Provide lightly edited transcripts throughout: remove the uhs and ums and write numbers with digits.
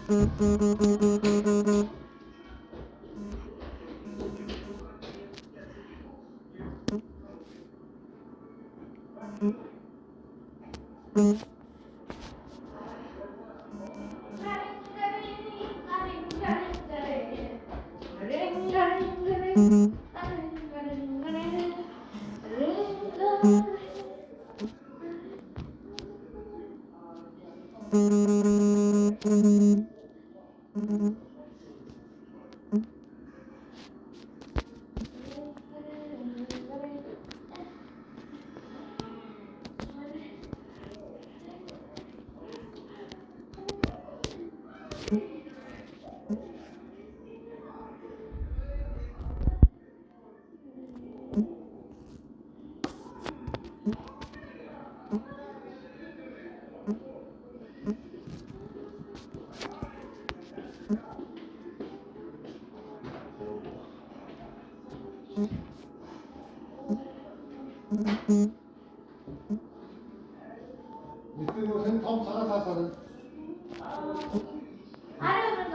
밑에 tom 사가 사사는. 알아들어.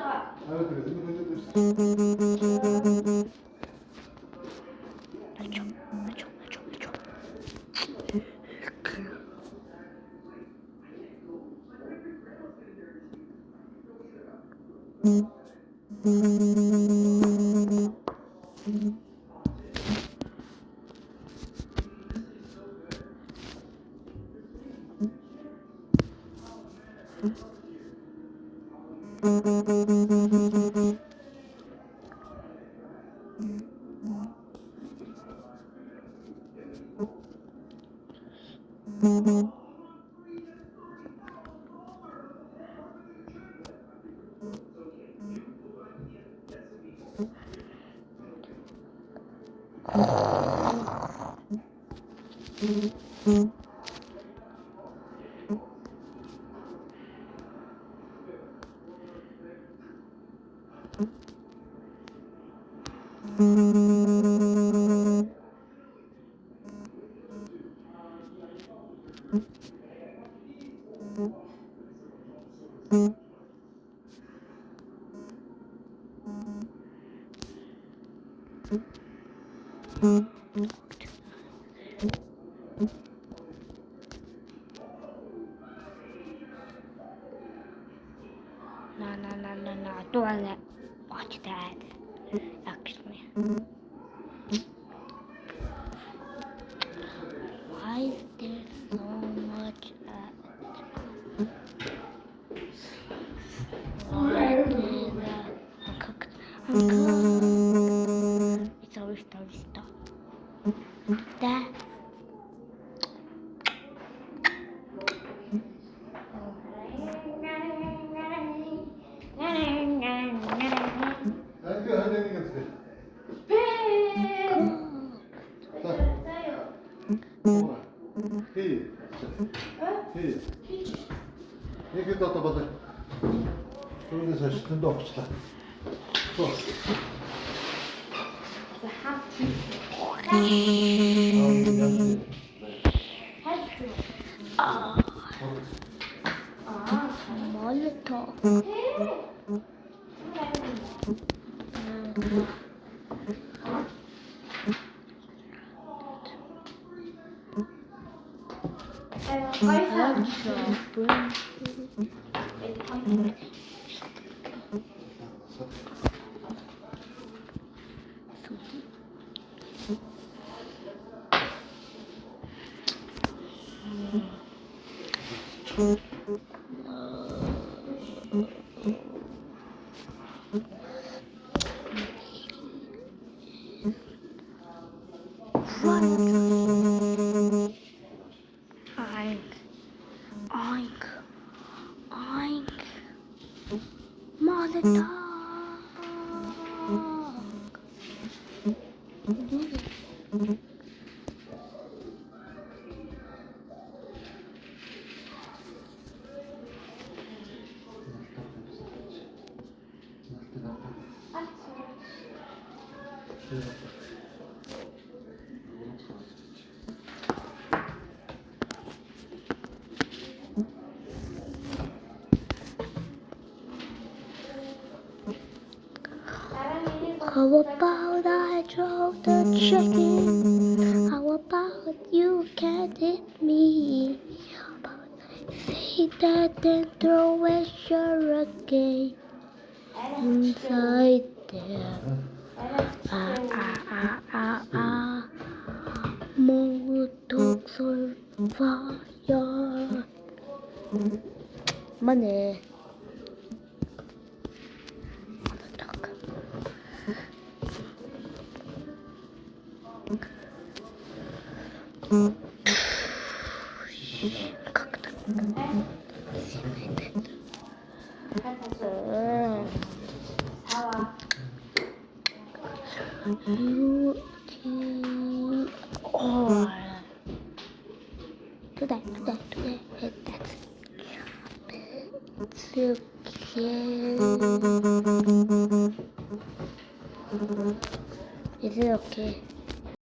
No, doing it. Watch that. Actually. Why is there so much I'm cooked. It's always stop. That. Нэг хэд одоо болоо. Түүнээс хойш зөндөө очлаа. Тоо. The half piece. Molotov. Oink. Molotov. How about I drove the chicken? How about you can't hit me? Say that and throw a hurricane inside there. Molotov fire. Money. Today, that's okay. Is it okay?